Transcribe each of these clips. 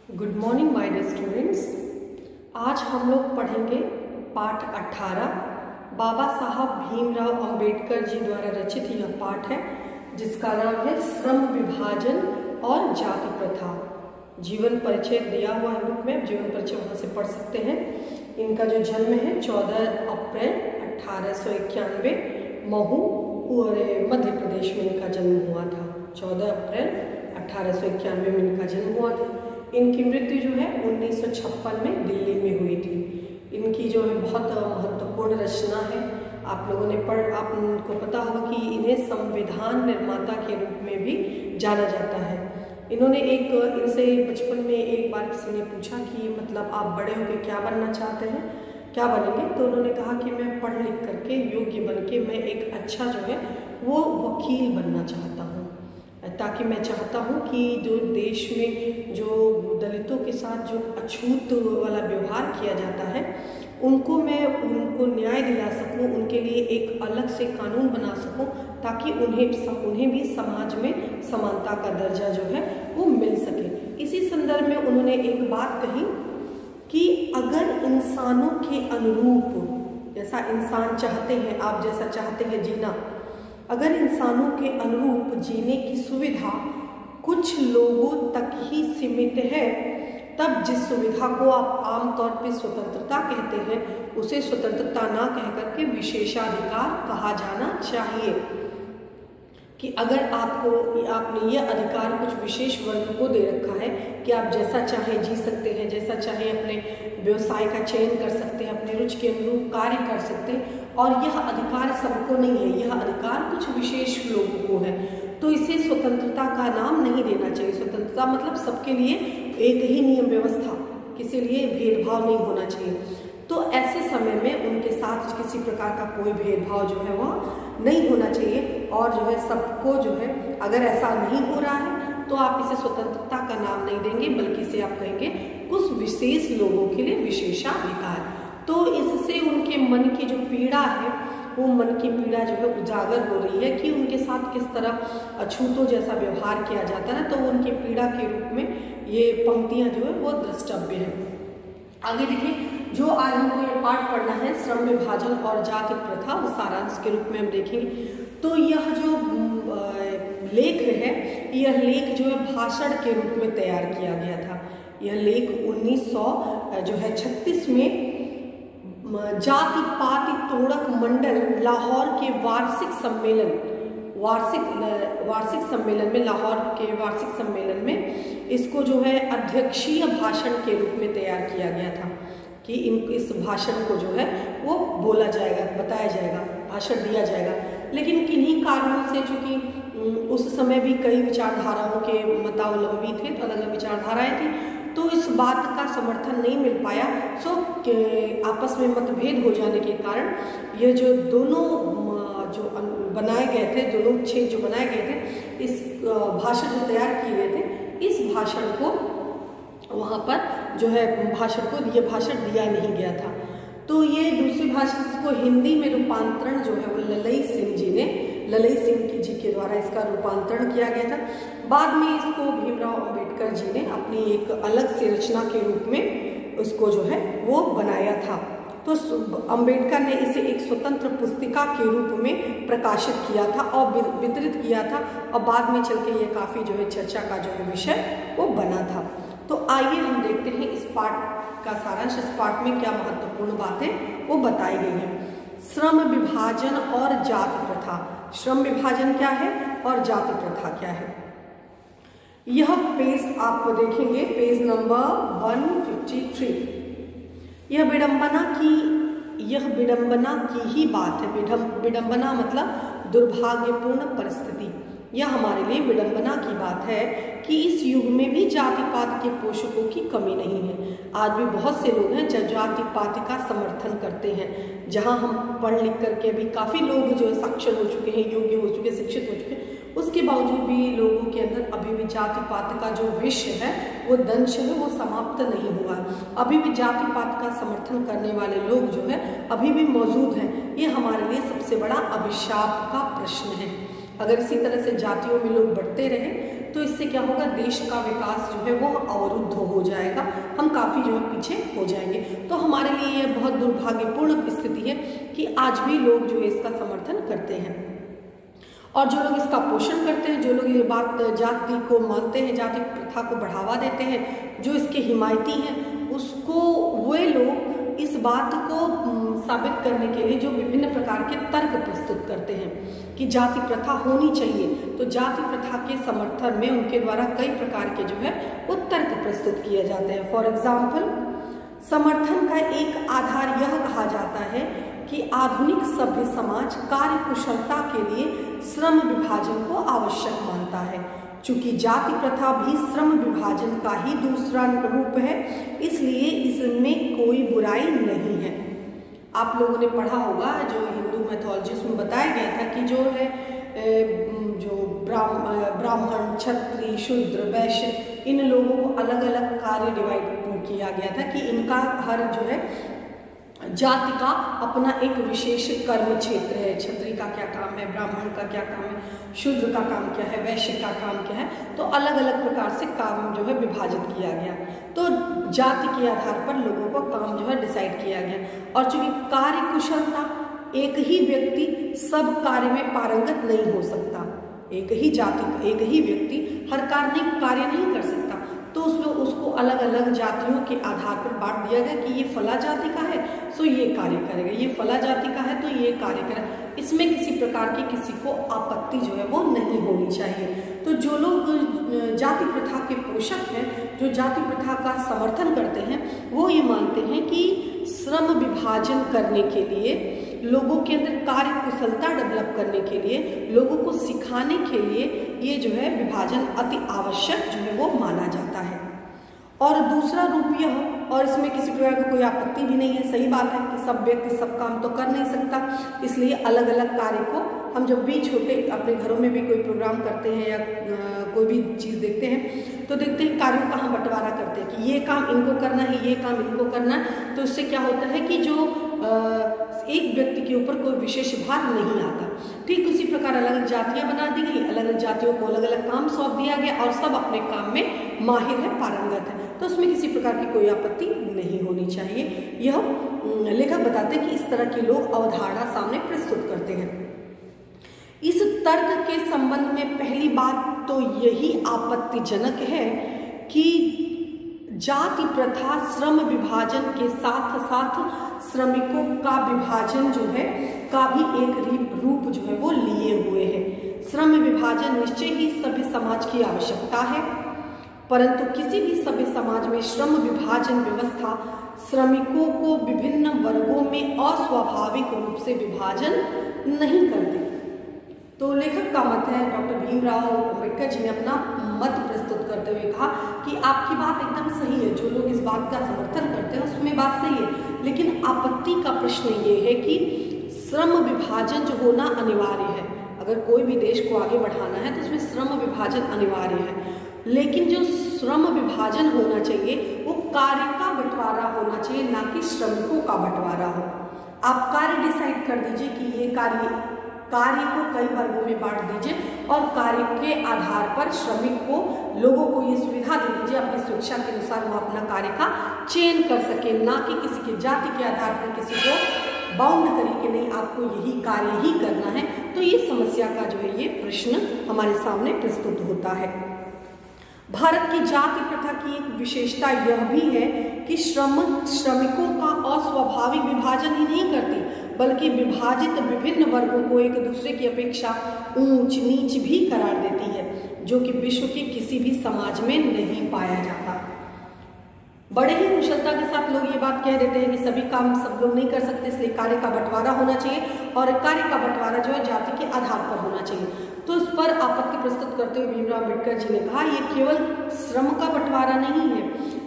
Good morning my dear students. आज हम लोग पढ़ेंगे पाठ 18। बाबा साहब भीमराव अंबेडकर जी द्वारा रचित यह पाठ है जिसका नाम है श्रम विभाजन और जाति प्रथा। जीवन परिचय दिया हुआ है बुक में, जीवन परिचय वहाँ से पढ़ सकते हैं। इनका जो जन्म है 14 अप्रैल 1891 महू और मध्य प्रदेश में इनका जन्म हुआ था। 14 अप्रैल 1891 में इनका जन्म हुआ था। इनकी मृत्यु जो है 1956 में दिल्ली में हुई थी। इनकी जो है बहुत महत्वपूर्ण रचना है। आप लोगों ने आपको पता होगा कि इन्हें संविधान निर्माता के रूप में भी जाना जाता है। इन्होंने इनसे बचपन में एक बार किसी ने पूछा कि मतलब आप बड़े होकर क्या बनना चाहते हैं, क्या बनेंगे? तो उन्होंने कहा कि मैं पढ़ लिख करके योग्य बन के मैं एक अच्छा जो है वो वकील बनना चाहता हूँ, ताकि मैं चाहता हूँ कि जो देश में जो दलितों के साथ जो अछूत वाला व्यवहार किया जाता है उनको न्याय दिला सकूँ, उनके लिए एक अलग से कानून बना सकूँ ताकि उन्हें भी समाज में समानता का दर्जा जो है वो मिल सके। इसी संदर्भ में उन्होंने एक बात कही कि अगर इंसानों के अनुरूप, जैसा इंसान चाहते हैं, आप जैसा चाहते हैं जीना, अगर इंसानों के अनुरूप जीने की सुविधा कुछ लोगों तक ही सीमित है, तब जिस सुविधा को आप आमतौर पर स्वतंत्रता कहते हैं उसे स्वतंत्रता ना कह करके विशेषाधिकार कहा जाना चाहिए। कि अगर आपने यह अधिकार कुछ विशेष वर्ग को दे रखा है कि आप जैसा चाहें जी सकते हैं, जैसा चाहें अपने व्यवसाय का चयन कर सकते हैं, अपने रुचि के अनुरूप कार्य कर सकते हैं, और यह अधिकार सबको नहीं है, यह अधिकार कुछ विशेष लोगों को है, तो इसे स्वतंत्रता का नाम नहीं देना चाहिए। स्वतंत्रता मतलब सबके लिए एक ही नियम व्यवस्था, किसी लिए भेदभाव नहीं होना चाहिए। तो ऐसे समय में उनके साथ किसी प्रकार का कोई भेदभाव जो है वह नहीं होना चाहिए, और जो है सबको जो है अगर ऐसा नहीं हो रहा है तो आप इसे स्वतंत्रता का नाम नहीं देंगे, बल्कि इसे आप कहेंगे कुछ विशेष लोगों के लिए विशेषाधिकार। तो इससे उनके मन की जो पीड़ा है वो मन की पीड़ा जो है उजागर हो रही है कि उनके साथ किस तरह अछूतों जैसा व्यवहार किया जाता है। तो उनकी पीड़ा के रूप में ये पंक्तियां जो है वो द्रष्टव्य है। आगे देखिए, जो आज हमको ये पाठ पढ़ना है श्रम विभाजन और जाति प्रथा, वो सारांश के रूप में हम देखेंगे। तो यह जो लेख है, यह लेख जो है भाषण के रूप में तैयार किया गया था। यह लेख 1936 में जाति पाति तोड़क मंडल लाहौर के वार्षिक सम्मेलन में, लाहौर के वार्षिक सम्मेलन में इसको जो है अध्यक्षीय भाषण के रूप में तैयार किया गया था कि इस भाषण को जो है वो बोला जाएगा, बताया जाएगा, भाषण दिया जाएगा। लेकिन किन्हीं कारणों से, चूंकि उस समय भी कई विचारधाराओं के मतावलंबी थे, तो अलग अलग विचारधाराएं थी, तो इस बात का समर्थन नहीं मिल पाया। सो आपस में मतभेद हो जाने के कारण ये जो दोनों जो बनाए गए थे, दोनों छेद जो बनाए गए थे, इस भाषण जो तैयार किए गए थे, इस भाषण को वहाँ पर जो है ये भाषण दिया नहीं गया था। तो ये दूसरी भाषा को हिंदी में रूपांतरण जो है वो ललई सिंह जी के द्वारा इसका रूपांतरण किया गया था। बाद में इसको भीमराव अंबेडकर जी ने अपनी एक अलग से रचना के रूप में उसको जो है वो बनाया था। तो अंबेडकर ने इसे एक स्वतंत्र पुस्तिका के रूप में प्रकाशित किया था और वितरित किया था, और बाद में चल के ये काफ़ी जो है चर्चा का जो है विषय वो बना था। तो आइए हम देखते हैं इस पाठ का सारांश। इस पाठ में क्या महत्वपूर्ण बातें वो बताई गई हैं। श्रम विभाजन और जाति प्रथा। श्रम विभाजन क्या है और जाति प्रथा क्या है? यह पेज आप देखेंगे, पेज नंबर 153। यह विडंबना की ही बात है। विडंबना मतलब दुर्भाग्यपूर्ण परिस्थिति। यह हमारे लिए विडंबना की बात है कि इस युग में भी जाति पाति के पोषकों की कमी नहीं है। आज भी बहुत से लोग हैं जो जाति पाति का समर्थन करते हैं। जहां हम पढ़ लिख करके भी काफ़ी लोग जो साक्षर हो चुके हैं, योग्य हो चुके हैं, शिक्षित हो चुके हैं, उसके बावजूद भी लोगों के अंदर अभी भी जाति पाति का जो विष है, वो दंश है, वो समाप्त नहीं हुआ। अभी भी जाति पाति का समर्थन करने वाले लोग जो है अभी भी मौजूद हैं। ये हमारे लिए सबसे बड़ा अभिशाप का प्रश्न है। अगर इसी तरह से जातियों में लोग बढ़ते रहे तो इससे क्या होगा, देश का विकास जो है वो अवरुद्ध हो जाएगा, हम काफ़ी जो है पीछे हो जाएंगे। तो हमारे लिए यह बहुत दुर्भाग्यपूर्ण स्थिति है कि आज भी लोग जो है इसका समर्थन करते हैं, और जो लोग इसका पोषण करते हैं, जो लोग ये बात जाति को मानते हैं, जाति प्रथा को बढ़ावा देते हैं, जो इसके हिमायती हैं, उसको वे लोग इस बात को साबित करने के लिए जो विभिन्न प्रकार के तर्क प्रस्तुत करते हैं कि जाति प्रथा होनी चाहिए, तो जाति प्रथा के समर्थन में उनके द्वारा कई प्रकार के जो है वो तर्क प्रस्तुत किए जाते हैं। फॉर एग्जाम्पल, समर्थन का एक आधार यह कहा जाता है कि आधुनिक सभ्य समाज कार्य कुशलता के लिए श्रम विभाजन को आवश्यक मानता है। चूंकि जाति प्रथा भी श्रम विभाजन का ही दूसरा रूप है, इसलिए इसमें कोई बुराई नहीं है। आप लोगों ने पढ़ा होगा, जो हिंदू मैथोलॉजी में बताया गया था कि जो है जो ब्राह्मण, क्षत्रिय, शूद्र, वैश्य, इन लोगों को अलग अलग कार्य डिवाइड किया गया था कि इनका हर जो है जाति का अपना एक विशेष कर्म क्षेत्र है। क्षत्रिय का क्या काम है, ब्राह्मण का क्या काम है, शूद्र का काम क्या है, वैश्य का काम क्या है, तो अलग अलग प्रकार से काम जो है विभाजित किया गया। तो जाति के आधार पर लोगों को काम जो है डिसाइड किया गया, और चूंकि कार्य कुशलता, एक ही व्यक्ति सब कार्य में पारंगत नहीं हो सकता, एक ही जाति, एक ही व्यक्ति हर कार्य नहीं कर सकता, तो उसमें उसको अलग अलग जातियों के आधार पर बांट दिया गया कि ये फला जाति का है सो ये कार्य करेगा, ये फला जाति का है तो ये कार्य करेगा। इसमें किसी प्रकार की किसी को आपत्ति जो है वो नहीं होनी चाहिए। तो जो लोग जाति प्रथा के पोषक हैं, जो जाति प्रथा का समर्थन करते हैं, वो ये मानते हैं कि श्रम विभाजन करने के लिए, लोगों के अंदर कार्य कुशलता डेवलप करने के लिए, लोगों को सिखाने के लिए ये जो है विभाजन अति आवश्यक जो है वो माना जाता है। और दूसरा रूप यह, और इसमें किसी प्रकार की कोई आपत्ति भी नहीं है, सही बात है कि सब व्यक्ति सब काम तो कर नहीं सकता, इसलिए अलग अलग कार्य को हम जब भी छोटे अपने घरों में भी कोई प्रोग्राम करते हैं या कोई भी चीज़ देखते हैं तो देखते हैं कार्यों का हम बंटवारा करते हैं कि ये काम इनको करना है, ये काम इनको करना है। तो इससे क्या होता है कि जो एक व्यक्ति के ऊपर कोई विशेष भार नहीं आता। ठीक उसी प्रकार अलग अलग जातियां बना दी गई, अलग अलग जातियों को अलग अलग काम सौंप दिया गया और सब अपने काम में माहिर है, पारंगत है, तो उसमें किसी प्रकार की कोई आपत्ति नहीं होनी चाहिए। यह लेखक बताते हैं कि इस तरह के लोग अवधारणा सामने प्रस्तुत करते हैं। इस तर्क के संबंध में पहली बात तो यही आपत्तिजनक है कि जाति प्रथा श्रम विभाजन के साथ साथ श्रमिकों का विभाजन जो है का भी एक रूप जो है वो लिए हुए है। श्रम विभाजन निश्चय ही सभ्य समाज की आवश्यकता है, परंतु किसी भी सभ्य समाज में श्रम विभाजन व्यवस्था श्रमिकों को विभिन्न वर्गों में अस्वाभाविक रूप से विभाजन नहीं करती। तो लेखक का मत है, डॉक्टर भीमराव अम्बेडकर जी ने अपना मत प्रस्तुत करते हुए कहा कि आपकी बात एकदम सही है, जो लोग इस बात का समर्थन करते हैं उसमें बात सही है, लेकिन आपत्ति का प्रश्न ये है कि श्रम विभाजन जो होना अनिवार्य है। अगर कोई भी देश को आगे बढ़ाना है तो उसमें श्रम विभाजन अनिवार्य है, लेकिन जो श्रम विभाजन होना चाहिए वो कार्य का बंटवारा होना चाहिए, ना कि श्रमिकों का बंटवारा हो। आप कार्य डिसाइड कर दीजिए कि ये कार्य को कई वर्गों में बांट दीजिए और कार्य के आधार पर श्रमिक को, लोगों को ये सुविधा दे दीजिए अपनी स्वेच्छा के अनुसार वो अपना कार्य का चयन कर सके, ना कि किसी के जाति के आधार पर किसी को बाउंड करिए कि नहीं आपको यही कार्य ही करना है। तो ये समस्या का जो है ये प्रश्न हमारे सामने प्रस्तुत होता है। भारत की जाति प्रथा की एक विशेषता यह भी है कि श्रमिकों का अस्वाभाविक विभाजन ही नहीं करती, बल्कि विभाजित विभिन्न वर्गों को एक दूसरे की अपेक्षा ऊंच नीच भी करार देती है, जो कि विश्व के किसी भी समाज में नहीं पाया जाता। बड़े ही कुशलता के साथ लोग ये बात कह देते हैं कि सभी काम सब लोग नहीं कर सकते, इसलिए कार्य का बंटवारा होना चाहिए और कार्य का बंटवारा जो है जाति के आधार पर होना चाहिए। तो इस पर आपत्ति प्रस्तुत करते हुए भीमराव अम्बेडकर जी ने कहा ये केवल श्रम का बंटवारा नहीं है,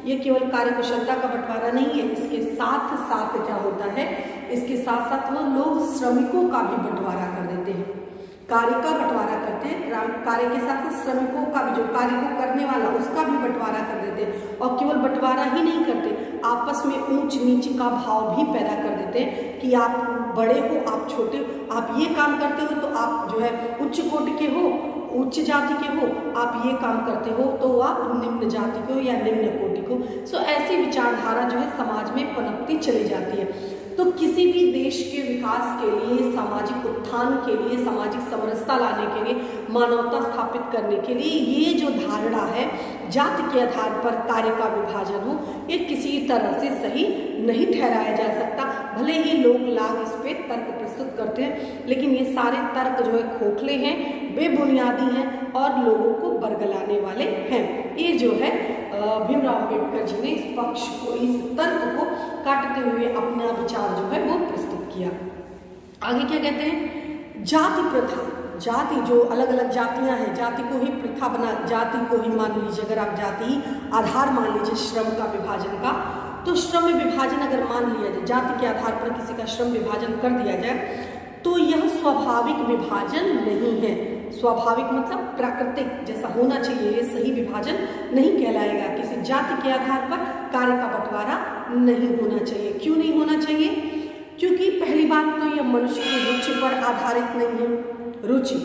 ये केवल कार्य कुशलता का बंटवारा नहीं है, इसके साथ साथ क्या होता है, इसके साथ साथ वो लोग श्रमिकों का भी बंटवारा कर देते हैं, कार्य का बंटवारा करते हैं, कार्य के साथ श्रमिकों का भी, जो कार्य को करने वाला उसका भी बंटवारा कर देते हैं। और केवल बंटवारा ही नहीं करते, आपस में ऊंच नीच का भाव भी पैदा कर देते हैं कि आप बड़े हो, आप छोटे हो, आप ये काम करते हो तो आप जो है उच्च कोटि के हो उच्च जाति के हो, आप ये काम करते हो तो आप निम्न जाति के हो या निम्न कोटि को। सो ऐसी विचारधारा जो है समाज में पनपती चली जाती है। तो किसी भी देश के विकास के लिए, सामाजिक उत्थान के लिए, सामाजिक समरसता लाने के लिए, मानवता स्थापित करने के लिए ये जो धारणा है जाति के आधार पर कार्य का विभाजन हो, ये किसी तरह से सही नहीं ठहराया जा सकता। भले ही लोग लाग इस पे तर्क प्रस्तुत करते हैं, लेकिन ये सारे तर्क जो है खोखले हैं, बेबुनियादी हैं और लोगों को बरगलाने वाले हैं। ये जो है भीमराव अम्बेडकर जी ने इस पक्ष को, इस तर्क को काटते हुए अपना विचार जो है वो प्रस्तुत किया। आगे क्या कहते हैं, जाति प्रथा, जाति जो अलग अलग जातियां हैं, जाति को ही प्रथा बना, जाति को ही मान लीजिए, अगर आप जाति आधार मान लीजिए श्रम का विभाजन का, तो श्रम में विभाजन अगर मान लिया जाए, जाति के आधार पर किसी का श्रम विभाजन कर दिया जाए, तो यह स्वाभाविक विभाजन नहीं है। स्वाभाविक मतलब प्राकृतिक जैसा होना चाहिए, ये सही विभाजन नहीं कहलाएगा। किसी जाति के आधार पर कार्य का बंटवारा नहीं होना चाहिए। क्यों नहीं होना चाहिए? क्योंकि पहली बात तो यह मनुष्य की रुचि पर आधारित नहीं है। रुचि,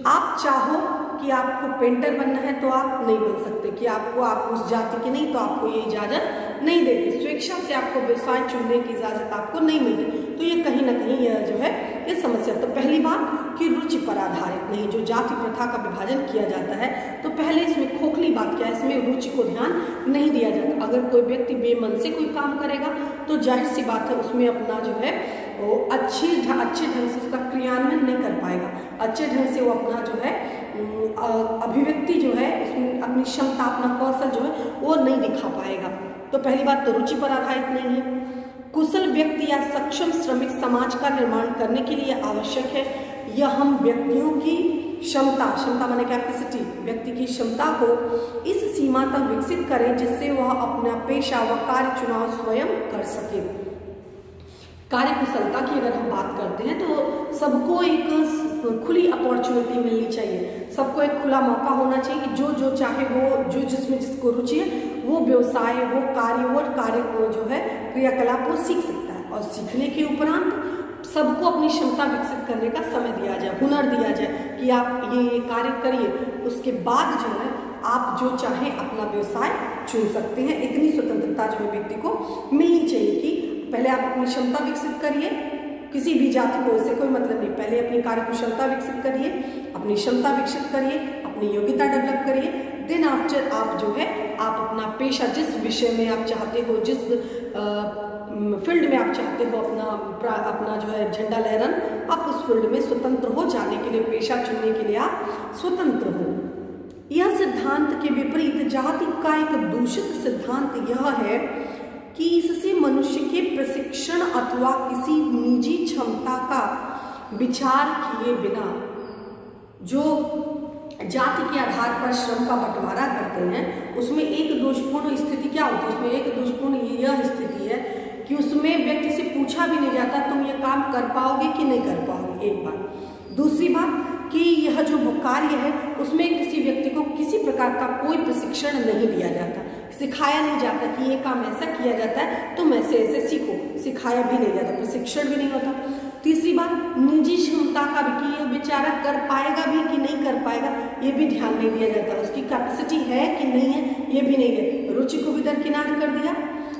आप चाहो कि आपको पेंटर बनना है तो आप नहीं बन सकते, कि आप उस जाति के नहीं तो आपको ये इजाजत नहीं देती, स्वेच्छा से आपको व्यवसाय चुनने की इजाजत आपको नहीं मिलती। तो ये कहीं ना कहीं यह जो है ये समस्या। तो पहली बात कि रुचि पर आधारित नहीं, जो जाति प्रथा का विभाजन किया जाता है तो पहले इसमें खोखली बात क्या है, इसमें रुचि को ध्यान नहीं दिया जाता। अगर कोई व्यक्ति बेमन से कोई काम करेगा तो जाहिर सी बात है उसमें अपना जो है वो अच्छे ढंग से उसका क्रियान्वयन नहीं कर पाएगा, अच्छे ढंग से वो अपना जो है अभिव्यक्ति जो है उसमें अपनी क्षमता, अपना कौशल जो है वो नहीं दिखा पाएगा। तो पहली बात तो रुचि पर आधारित नहीं है। कुशल व्यक्ति या सक्षम श्रमिक समाज का निर्माण करने के लिए आवश्यक है। यह हम व्यक्तियों की क्षमता माने कैपेसिटी, व्यक्ति की क्षमता को इस सीमा तक विकसित करें जिससे वह अपना पेशा व कार्य चुनाव स्वयं कर सके। कार्य कुशलता की अगर हम बात करते हैं तो सबको एक खुली अपॉर्चुनिटी मिलनी चाहिए, सबको एक खुला मौका होना चाहिए कि जो चाहे वो, जो जिसमें जिसको रुचि है वो व्यवसाय, वो कार्य को जो है क्रियाकलाप वो सीख सकता है। और सीखने के उपरांत सबको अपनी क्षमता विकसित करने का समय दिया जाए, हुनर दिया जाए कि आप ये कार्य करिए, उसके बाद जो है आप जो चाहे अपना व्यवसाय चुन सकते हैं। इतनी स्वतंत्रता जो है व्यक्ति को मिलनी चाहिए कि पहले आप अपनी क्षमता विकसित करिए, किसी भी जाति को इससे कोई मतलब नहीं, पहले अपनी कार्य कुशलता विकसित करिए, अपनी क्षमता विकसित करिए, अपनी योग्यता डेवलप करिए, देन आफ्टर आप जो है आप अपना पेशा, जिस विषय में आप चाहते हो, जिस फील्ड में आप चाहते हो अपना जो है झंडा लहरान, आप उस फील्ड में स्वतंत्र हो जाने के लिए, पेशा चुनने के लिए आप स्वतंत्र हो। यह सिद्धांत के विपरीत जाति का एक दूषित सिद्धांत यह है कि इससे मनुष्य के प्रशिक्षण अथवा किसी निजी क्षमता का विचार किए बिना जो जाति के आधार पर श्रम का बंटवारा करते हैं, उसमें एक दोषपूर्ण स्थिति क्या होती है? उसमें एक दोषपूर्ण यह स्थिति है कि उसमें व्यक्ति से पूछा भी नहीं जाता तुम ये काम कर पाओगे कि नहीं कर पाओगे, एक बात। दूसरी बात कि यह जो कार्य है उसमें किसी व्यक्ति को किसी प्रकार का कोई प्रशिक्षण नहीं दिया जाता, सिखाया नहीं जाता कि ये काम ऐसा किया जाता है तुम ऐसे ऐसे सीखो, सिखाया भी नहीं जाता, प्रशिक्षण भी नहीं होता। तीसरी बात, निजी क्षमता का भी कि यह बेचारा कर पाएगा भी कि नहीं कर पाएगा ये भी ध्यान नहीं दिया जाता, उसकी कैपेसिटी है कि नहीं है ये भी नहीं है, रुचि को भी दरकिनार कर दिया,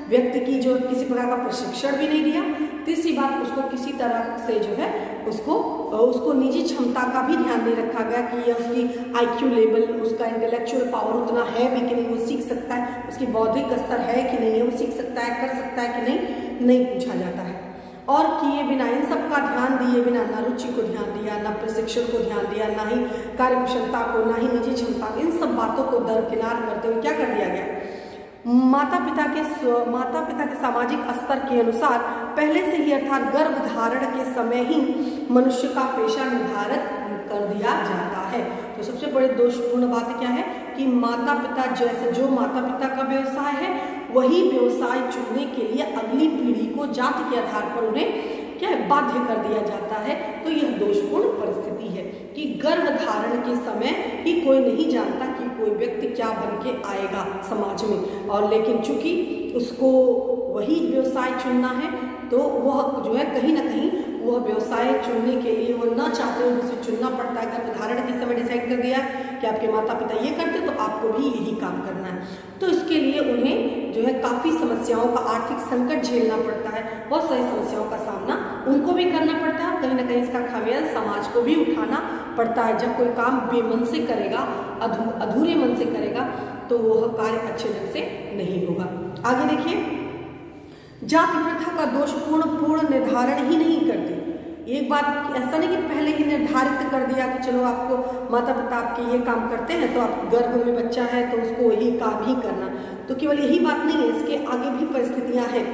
व्यक्ति की जो किसी प्रकार का प्रशिक्षण भी नहीं दिया। तीसरी बात, उसको किसी तरह से जो है उसको निजी क्षमता का भी ध्यान नहीं रखा गया कि यह उसकी IQ लेवल, उसका इंटेलेक्चुअल पावर उतना है भी कि नहीं, वो सीख सकता है, उसकी बौद्धिक स्तर है कि नहीं है, वो सीख सकता है, कर सकता है कि नहीं पूछा जाता है। और किए बिना, इन सब का ध्यान दिए बिना, ना रुचि को ध्यान दिया, ना प्रशिक्षण को ध्यान दिया, ना ही कार्यकुशलता को, ना ही निजी क्षमता, इन सब बातों को दरकिनार करते हुए क्या कर दिया गया, माता पिता के सामाजिक स्तर के अनुसार पहले से ही अर्थात गर्भ धारण के समय ही मनुष्य का पेशा निर्धारित कर दिया जाता है। तो सबसे बड़ी दोषपूर्ण बात क्या है कि माता पिता जैसे, जो माता पिता का व्यवसाय है वही व्यवसाय चुनने के लिए अगली पीढ़ी को जाति के आधार पर उन्हें क्या है बाध्य कर दिया जाता है। तो यह दोषपूर्ण परिस्थिति है कि गर्भ धारण के समय ही कोई नहीं जानता कि कोई व्यक्ति क्या बन के आएगा समाज में, और लेकिन चूंकि उसको वही व्यवसाय चुनना है तो वह जो है कहीं ना कहीं वह व्यवसाय चुनने के लिए वो न चाहते हुए उसे चुनना पड़ता है। गर्भधारण के समय डिसाइड कर दिया कि आपके माता पिता ये करते तो आपको भी यही काम करना है, तो इसके लिए उन्हें जो है काफ़ी समस्याओं का, आर्थिक संकट झेलना पड़ता है, बहुत सारी समस्याओं का सामना उनको भी करना पड़ता है। कहीं ना कहीं इसका खामियाजा समाज को भी उठाना पड़ता है। जब कोई काम बेमन से करेगा, अधूरे मन से करेगा, तो वह कार्य अच्छे ढंग से नहीं होगा। आगे देखिए, जाति प्रथा का दोषपूर्ण पूर्ण निर्धारण ही नहीं करती। एक बात ऐसा नहीं कि पहले ही निर्धारित कर दिया कि चलो आपको माता पिता आपके ये काम करते हैं तो आप गर्भ में बच्चा है तो उसको वही काम ही करना, तो केवल यही बात नहीं है, इसके आगे भी परिस्थितियां हैं।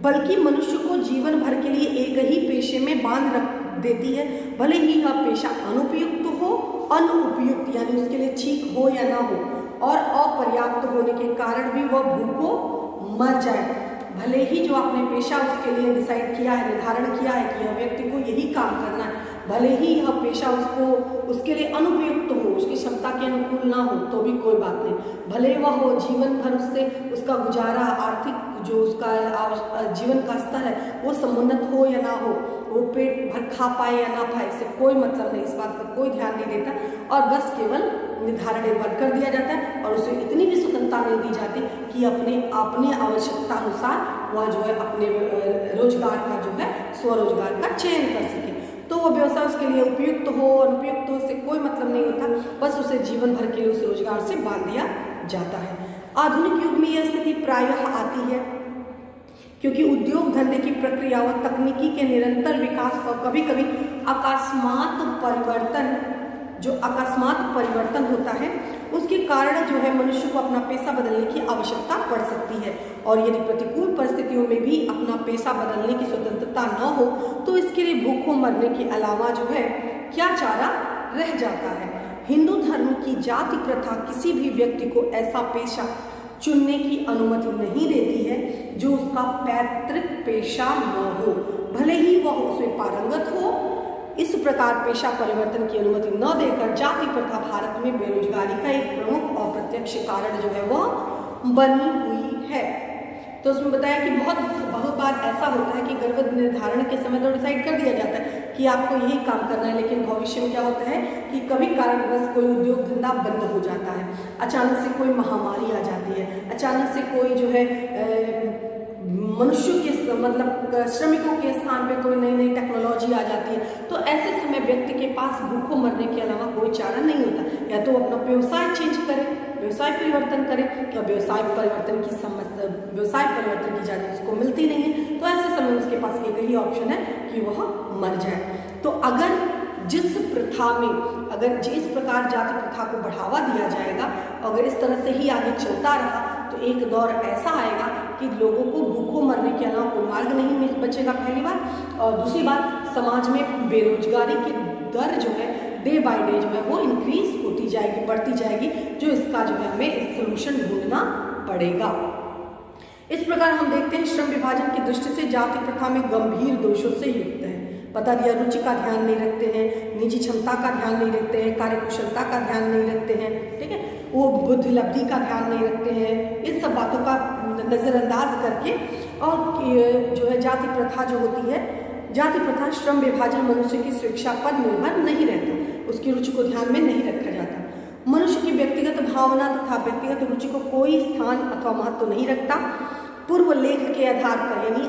बल्कि मनुष्य को जीवन भर के लिए एक ही पेशे में बांध रख देती है, भले ही यह पेशा अनुपयुक्त हो, अनुपयुक्त यानी उसके लिए ठीक हो या ना हो, और अपर्याप्त होने के कारण भी वह भूखों मर जाए। भले ही जो आपने पेशा उसके लिए डिसाइड किया है, निर्धारण किया है कि यह व्यक्ति को यही काम करना है, भले ही यह पेशा उसके लिए अनुपयुक्त हो, उसकी क्षमता के अनुकूल ना हो, तो भी कोई बात नहीं। भले वह हो जीवन भर उससे उसका गुजारा, आर्थिक जो उसका जीवन का स्तर है वो समुन्नत हो या ना हो, वो पेट भर खा पाए या ना पाए, इससे कोई मतलब नहीं, इस बात पर कोई ध्यान नहीं देता। और बस केवल निर्धारण एक बार कर दिया जाता है और उसे इतनी भी स्वतंत्रता नहीं दी जाती कि अपने आवश्यकता अनुसार वह जो है अपने रोजगार का जो है स्वरोजगार का चयन कर सके। तो वो व्यवसाय उसके लिए उपयुक्त हो अनुपयुक्त हो, उससे कोई मतलब नहीं होता, बस उसे जीवन भर के लिए उस रोजगार से बांध दिया जाता है। आधुनिक युग में यह स्थिति प्रायः आती है क्योंकि उद्योग धंधे की प्रक्रिया व तकनीकी के निरंतर विकास और कभी कभी अकस्मात परिवर्तन होता है, उसके कारण जो है मनुष्य को अपना पेशा बदलने की आवश्यकता पड़ सकती है। और यदि प्रतिकूल परिस्थितियों में भी अपना पेशा बदलने की स्वतंत्रता न हो तो इसके लिए भूखों मरने के अलावा जो है क्या चारा रह जाता है। हिंदू धर्म की जाति प्रथा किसी भी व्यक्ति को ऐसा पेशा चुनने की अनुमति नहीं देती है जो उसका पैतृक पेशा न हो, भले ही वह उसमें पारंगत हो। इस प्रकार पेशा परिवर्तन की अनुमति न देकर जाति प्रथा भारत में बेरोजगारी का एक प्रमुख और प्रत्यक्ष कारण जो है वह बनी हुई है। तो उसमें बताया कि बहुत बार ऐसा होता है कि गर्भ निर्धारण के समय तो डिसाइड कर दिया जाता है कि आपको यही काम करना है, लेकिन भविष्य में क्या होता है कि कभी कारणवश कोई उद्योग धंधा बंद हो जाता है, अचानक से कोई महामारी आ जाती है, अचानक से कोई जो है मनुष्य के मतलब श्रमिकों के स्थान पे कोई नई नई टेक्नोलॉजी आ जाती है, तो ऐसे समय व्यक्ति के पास भूखों मरने के अलावा कोई चारा नहीं होता। या तो अपना व्यवसाय चेंज करे, व्यवसाय परिवर्तन करे, या व्यवसाय परिवर्तन की इजाजत उसको मिलती नहीं है, तो ऐसे समय उसके पास एक ही ऑप्शन है कि वह मर जाए। तो अगर जिस प्रकार जाति प्रथा को बढ़ावा दिया जाएगा, अगर इस तरह से ही आगे चलता रहा तो एक दौर ऐसा आएगा कि लोगों को भूखों मरने के अलावा कोई मार्ग नहीं बचेगा, पहली बात। और दूसरी बात, समाज में बेरोजगारी की दर जो है डे बाय डे जो है वो इंक्रीज होती जाएगी, बढ़ती जाएगी, जो इसका जो है हमें सोल्यूशन ढूंढना पड़ेगा। इस प्रकार हम देखते हैं श्रम विभाजन की दृष्टि से जाति प्रथा में गंभीर दोषों से युक्त है। बता दिया, रुचि का ध्यान नहीं रखते हैं, निजी क्षमता का ध्यान नहीं रखते हैं, कार्यकुशलता का ध्यान नहीं रखते हैं, ठीक है, वो बुद्धि लब्धि का ध्यान नहीं रखते हैं, इन सब बातों का नज़रअंदाज करके और जो है जाति प्रथा जो होती है, जाति प्रथा श्रम विभाजन मनुष्य की स्वेच्छा पर निर्भर नहीं रहता, उसकी रुचि को ध्यान में नहीं रखा जाता। मनुष्य की व्यक्तिगत भावना तथा व्यक्तिगत रुचि को कोई स्थान अथवा महत्व नहीं रखता। पूर्व लेख के आधार पर, यानी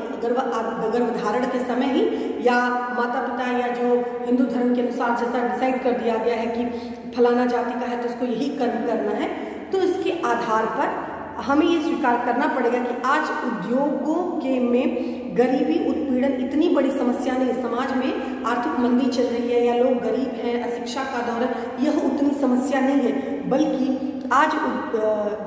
गर्भधारण के समय ही या माता पिता या जो हिंदू धर्म के अनुसार जैसा डिसाइड कर दिया गया है कि फलाना जाति का है तो उसको यही कर्म करना है, तो इसके आधार पर हमें ये स्वीकार करना पड़ेगा कि आज उद्योगों के में गरीबी उत्पीड़न इतनी बड़ी समस्या नहीं, समाज में आर्थिक मंदी चल रही है या लोग गरीब हैं, अशिक्षा का दौर है, यह उतनी समस्या नहीं है, बल्कि आज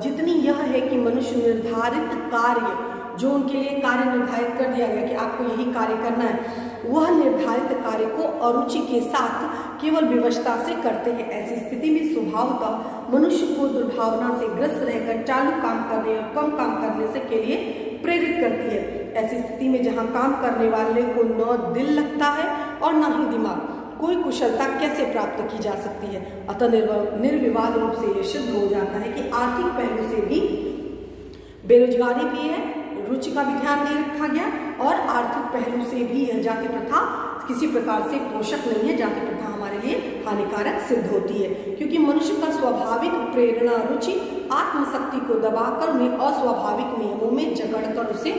जितनी यह है कि मनुष्य निर्धारित कार्य, जो उनके लिए कार्य निर्धारित कर दिया गया कि आपको यही कार्य करना है, वह निर्धारित कार्य को अरुचि के साथ केवल विवशता से करते हैं। ऐसी स्थिति में स्वभावतः मनुष्य को दुर्भावना से ग्रस्त रहकर चालू काम करने और कम काम करने से के लिए प्रेरित करती है। ऐसी स्थिति में जहाँ काम करने वाले को न दिल लगता है और न ही दिमाग, कोई कुशलता कैसे प्राप्त की जा सकती है। अतः निर्विवाद रूप से यह सिद्ध हो जाता है कि आर्थिक पहलू से भी बेरोजगारी भी है, रुचि का भी ध्यान नहीं रखा गया और आर्थिक पहलू से भी यह जाति प्रथा किसी प्रकार से पोषक नहीं है। जाति प्रथा हमारे लिए हानिकारक सिद्ध होती है, क्योंकि मनुष्य का स्वाभाविक प्रेरणा रुचि आत्मशक्ति को दबाकर उन्हें अस्वाभाविक नियमों में जकड़कर उसे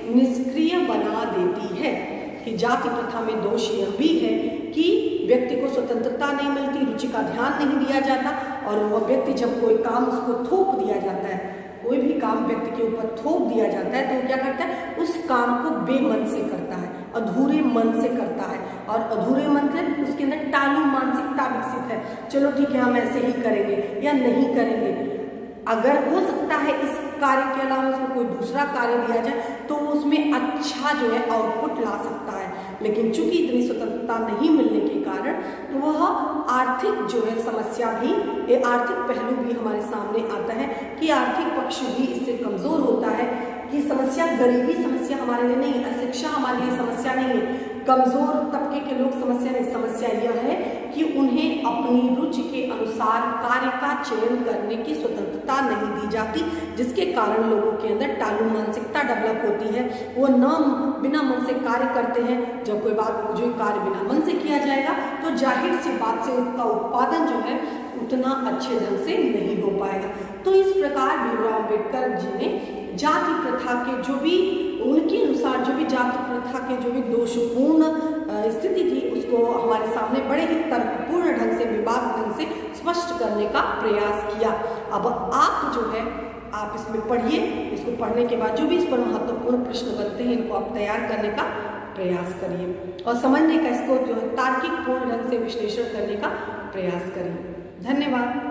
निष्क्रिय बना देती है। कि जाति प्रथा में दोष यह भी है कि व्यक्ति को स्वतंत्रता नहीं मिलती, रुचि का ध्यान नहीं दिया जाता, और वह व्यक्ति जब कोई काम उसको थोप दिया जाता है, कोई भी काम व्यक्ति के ऊपर थोप दिया जाता है, तो वो क्या करता है, उस काम को बेमन से करता है, अधूरे मन से करता है। और अधूरे मन से उसके अंदर टालू मानसिकता विकसित है, चलो ठीक है हम ऐसे ही करेंगे या नहीं करेंगे। अगर हो सकता है इस कार्य के अलावा उसको कोई दूसरा कार्य दिया जाए तो उसमें अच्छा जो है आउटपुट ला सकता है, लेकिन चूंकि इतनी स्वतंत्रता नहीं मिलने के कारण वह आर्थिक जो है समस्या भी, ये आर्थिक पहलू भी हमारे सामने आता है कि आर्थिक पक्ष भी इससे कमजोर होता है। कि समस्या गरीबी समस्या हमारे लिए नहीं है, अशिक्षा हमारे लिए समस्या नहीं है, कमजोर तबके के लोग समस्या नहीं, समस्या यह है कि उन्हें अपनी रुचि के अनुसार कार्य का चयन करने की स्वतंत्रता नहीं दी जाती, जिसके कारण लोगों के अंदर टालू मानसिकता डेवलप होती है। वो न बिना मन से कार्य करते हैं। जब कोई बात जो कार्य बिना मन से किया जाएगा तो जाहिर सी बात से उसका उत्पादन जो है उतना अच्छे ढंग से नहीं हो पाएगा। तो इस प्रकार भीमराव अम्बेडकर जी ने जाति प्रथा के जो भी उनके अनुसार जो भी जाति प्रथा के जो भी दोषपूर्ण स्थिति थी उसको हमारे सामने बड़े ही तर्कपूर्ण ढंग से, विवाद ढंग से स्पष्ट करने का प्रयास किया। अब आप जो है आप इसमें पढ़िए, इसको पढ़ने के बाद जो भी इस पर महत्वपूर्ण प्रश्न बनते हैं इनको आप तैयार करने का प्रयास करिए और समझने का, इसको जो है तार्किक पूर्ण ढंग से विश्लेषण करने का प्रयास करिए। धन्यवाद।